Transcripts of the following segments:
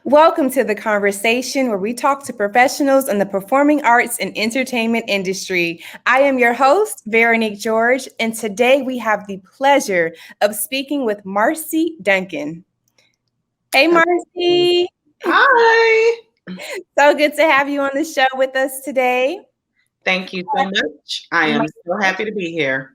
Welcome to the conversation where we talk to professionals in the performing arts and entertainment industry. I am your host, Veronique George, and today we have the pleasure of speaking with Marci Duncan. Hey, Marci. Hi. So good to have you on the show with us today. Thank you so much. I am so happy to be here.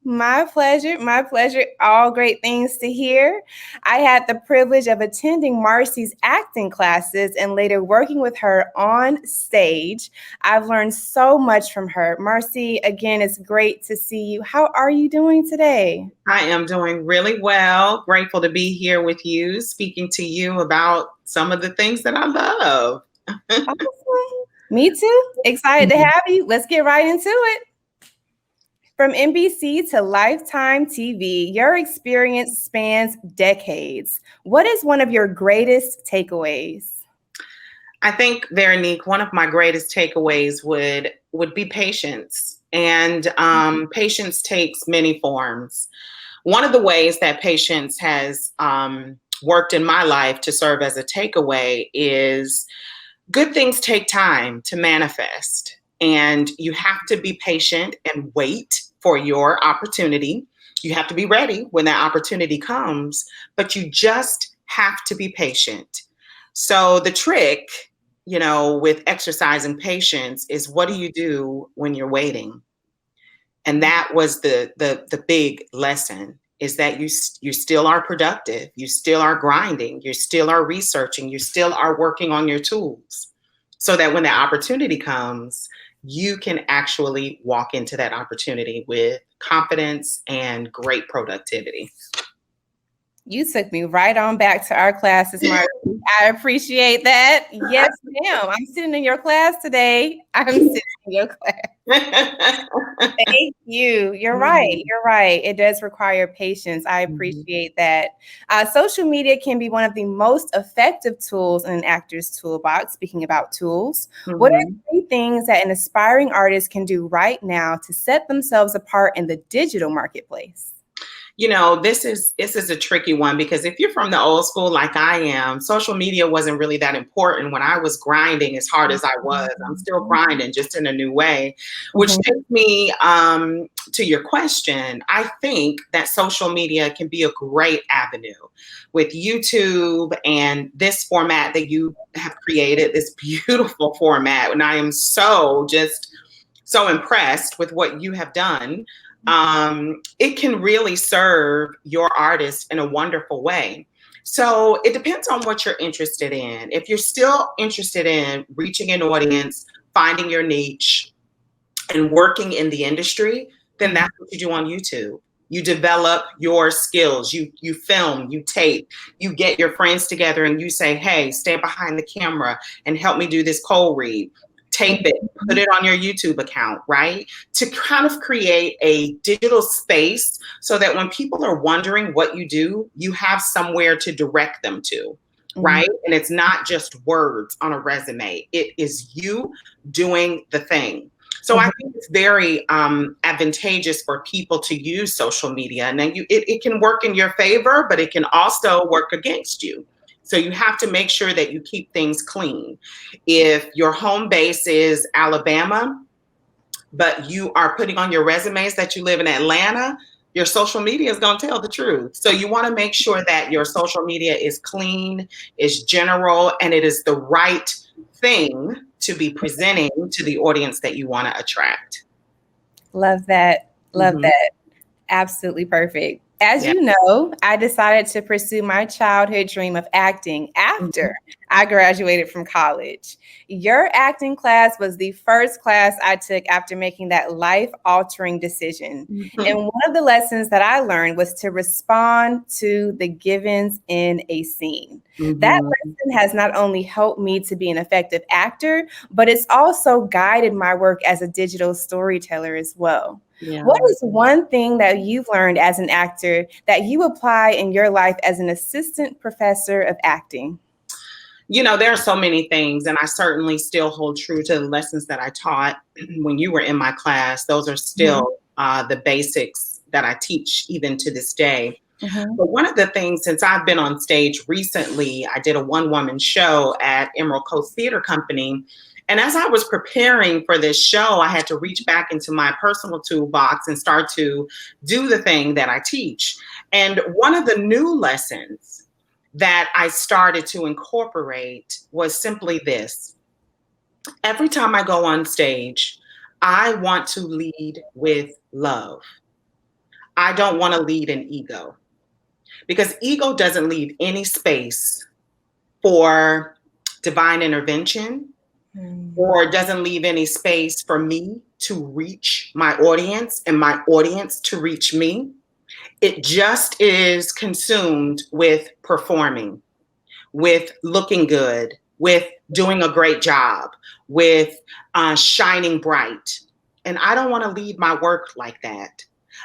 My pleasure. My pleasure. All great things to hear. I had the privilege of attending Marci's acting classes and later working with her on stage. I've learned so much from her. Marci, again, it's great to see you. How are you doing today? I am doing really well. Grateful to be here with you, speaking to you about some of the things that I love. Awesome. Me too. Excited to have you. Let's get right into it. From NBC to Lifetime TV, your experience spans decades. What is one of your greatest takeaways? I think, Veronique, one of my greatest takeaways would be patience. And patience takes many forms. One of the ways that patience has worked in my life to serve as a takeaway is good things take time to manifest. And you have to be patient and wait for your opportunity. You have to be ready when that opportunity comes, but you just have to be patient. So the trick, with exercising patience is, what do you do when you're waiting? And that was the big lesson, is that you still are productive. You still are grinding. You still are researching. You still are working on your tools, so that when the opportunity comes, you can actually walk into that opportunity with confidence and great productivity. You took me right on back to our classes, Marci. I appreciate that. Yes, ma'am. I'm sitting in your class today. I'm sitting in your class. Thank you. You're right. You're right. It does require patience. I appreciate that. Social media can be one of the most effective tools in an actor's toolbox. Speaking about tools, what are 3 things that an aspiring artist can do right now to set themselves apart in the digital marketplace? This is a tricky one, because if you're from the old school like I am, social media wasn't really that important when I was grinding as hard as I was. I'm still grinding, just in a new way, which takes me to your question. I think that social media can be a great avenue with YouTube and this format that you have created, this beautiful format. And I am so impressed with what you have done. It can really serve your artist in a wonderful way. So it depends on what you're interested in. If you're still interested in reaching an audience, finding your niche, and working in the industry, then that's what you do on YouTube. You develop your skills, you film, you tape, you get your friends together and you say, hey, stand behind the camera and help me do this cold read. Tape it, put it on your YouTube account, right? To kind of create a digital space so that when people are wondering what you do, you have somewhere to direct them to, right? And it's not just words on a resume. It is you doing the thing. So I think it's very advantageous for people to use social media. And then it can work in your favor, but it can also work against you. So you have to make sure that you keep things clean. If your home base is Alabama, but you are putting on your resumes that you live in Atlanta, your social media is going to tell the truth. So you want to make sure that your social media is clean, is general, and it is the right thing to be presenting to the audience that you want to attract. Love that. Love that. Absolutely perfect. As you know, I decided to pursue my childhood dream of acting after I graduated from college. Your acting class was the first class I took after making that life-altering decision. And one of the lessons that I learned was to respond to the givens in a scene. That lesson has not only helped me to be an effective actor, but it's also guided my work as a digital storyteller as well. Yeah. What is one thing that you've learned as an actor that you apply in your life as an assistant professor of acting? There are so many things, and I certainly still hold true to the lessons that I taught when you were in my class. Those are still the basics that I teach even to this day. Mhm. But one of the things, since I've been on stage recently, I did a one-woman show at Emerald Coast Theater Company. And as I was preparing for this show, I had to reach back into my personal toolbox and start to do the thing that I teach. And one of the new lessons that I started to incorporate was simply this. Every time I go on stage, I want to lead with love. I don't want to lead in ego, because ego doesn't leave any space for divine intervention, Mm. or doesn't leave any space for me to reach my audience and my audience to reach me. It just is consumed with performing, with looking good, with doing a great job, with shining bright. And I don't want to lead my work like that.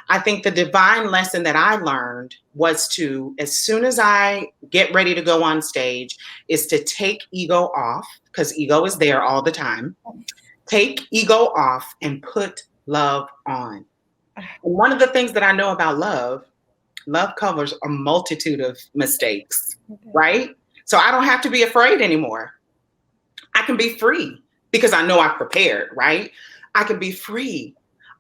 I think the divine lesson that I learned was to, as soon as I get ready to go on stage, is to take ego off, because ego is there all the time. Take ego off and put love on. And one of the things that I know about love, love covers a multitude of mistakes, right? So I don't have to be afraid anymore. I can be free because I know I've prepared, right? I can be free.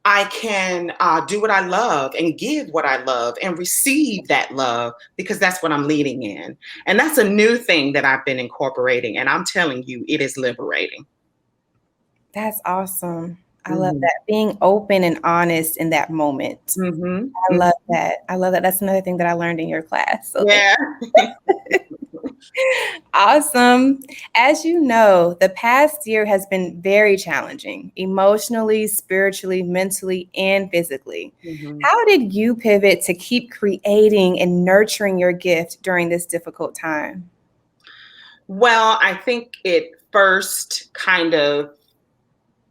I can do what I love and give what I love and receive that love, because that's what I'm leading in. And that's a new thing that I've been incorporating. And I'm telling you, it is liberating. That's awesome. I love Mm-hmm. that. Being open and honest in that moment. Mm-hmm. I love that. I love that. That's another thing that I learned in your class. So Yeah. awesome. As you know, the past year has been very challenging, emotionally, spiritually, mentally, and physically. Mm-hmm. How did you pivot to keep creating and nurturing your gift during this difficult time? Well, I think it first kind of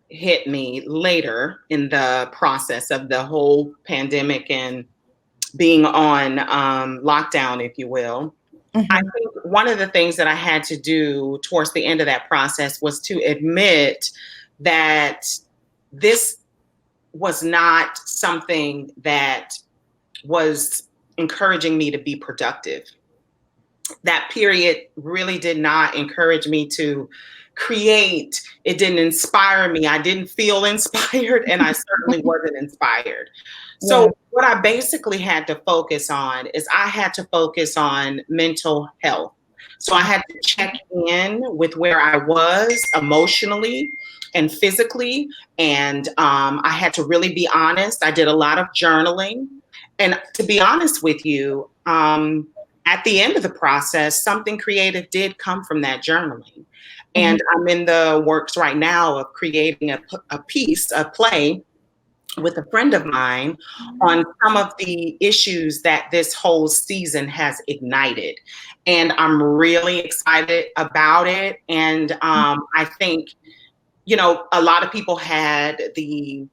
hit me later in the process of the whole pandemic and being on lockdown, if you will. I Mhm. think one of the things that I had to do towards the end of that process was to admit that this was not something that was encouraging me to be productive. That period really did not encourage me to create. It didn't inspire me. I didn't feel inspired, and I certainly wasn't inspired. Yeah. So, what I basically had to focus on is I had to focus on mental health. So, I had to check in with where I was emotionally and physically. And I had to really be honest. I did a lot of journaling. And to be honest with you, at the end of the process, something creative did come from that journaling. Mhm. And I'm in the works right now of creating a piece, a play with a friend of mine on some of the issues that this whole season has ignited. And I'm really excited about it. And I think, you know, a lot of people had the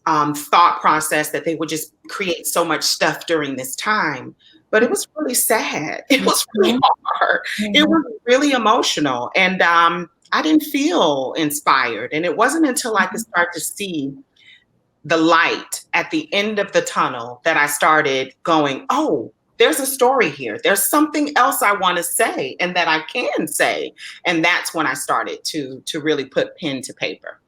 thought process that they would just create so much stuff during this time. But it was really sad. It was really hard. It Mhm. was really emotional. And I didn't feel inspired. And it wasn't until I could start to see the light at the end of the tunnel that I started going, oh, there's a story here. There's something else I want to say and that I can say. And that's when I started to really put pen to paper.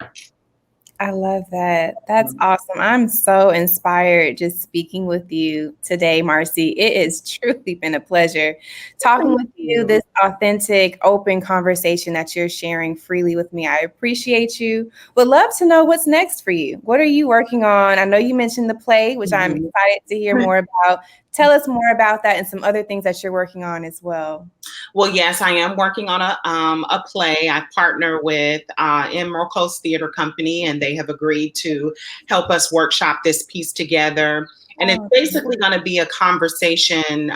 I love that. That's awesome. I'm so inspired just speaking with you today, Marci. It has truly been a pleasure talking with you, this authentic, open conversation that you're sharing freely with me. I appreciate you. Would love to know what's next for you. What are you working on? I know you mentioned the play, which I'm excited to hear more about. Tell us more about that and some other things that you're working on as well. Well, yes, I am working on a play. I partner with Emerald Coast Theater Company, and they have agreed to help us workshop this piece together. And it's basically going to be a conversation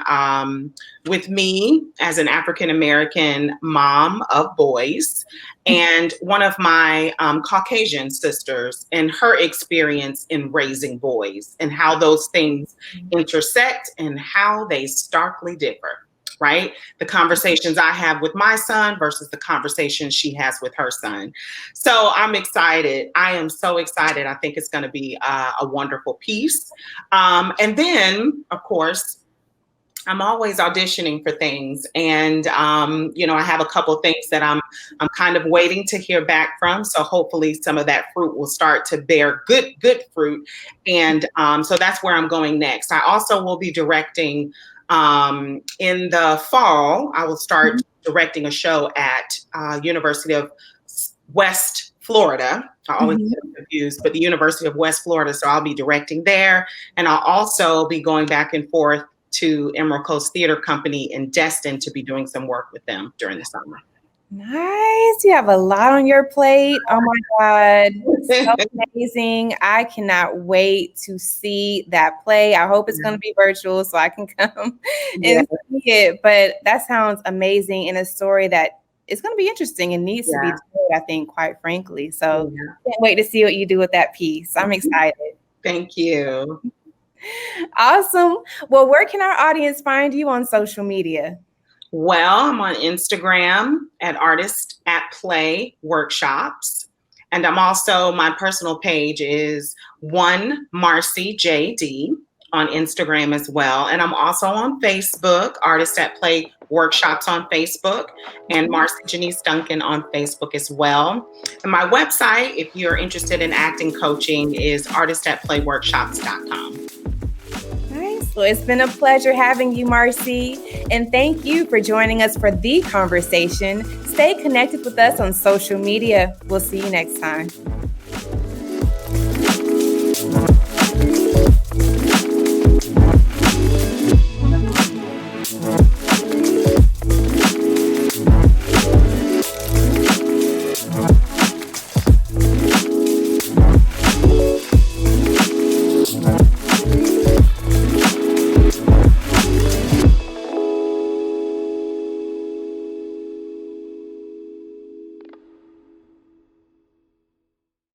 with me as an African American mom of boys, and one of my Caucasian sisters, and her experience in raising boys, and how those things intersect and how they starkly differ. Right? The conversations I have with my son versus the conversations she has with her son. So I'm excited. I am so excited. I think it's going to be a wonderful piece. And then, of course, I'm always auditioning for things, and I have a couple things that I'm kind of waiting to hear back from. So hopefully, some of that fruit will start to bear good fruit, and so that's where I'm going next. I also will be directing in the fall. I will start directing a show at University of West Florida. I always get confused, but the University of West Florida. So I'll be directing there, and I'll also be going back and forth to Emerald Coast Theater Company in Destin to be doing some work with them during the summer. Nice. You have a lot on your plate. Oh my God. So amazing. I cannot wait to see that play. I hope it's going to be virtual so I can come and see it. But that sounds amazing, and a story that is going to be interesting and needs to be told, I think, quite frankly. So can't wait to see what you do with that piece. I'm excited. Thank you. Awesome. Well, where can our audience find you on social media? Well, I'm on Instagram at Artist at Play Workshops. And I'm also, my personal page is one Marci JD on Instagram as well. And I'm also on Facebook, Artist at Play Workshops on Facebook, and Marci Janice Duncan on Facebook as well. And my website, if you're interested in acting coaching, is artistatplayworkshops.com. Nice. Well, it's been a pleasure having you, Marci. And thank you for joining us for the conversation. Stay connected with us on social media. We'll see you next time.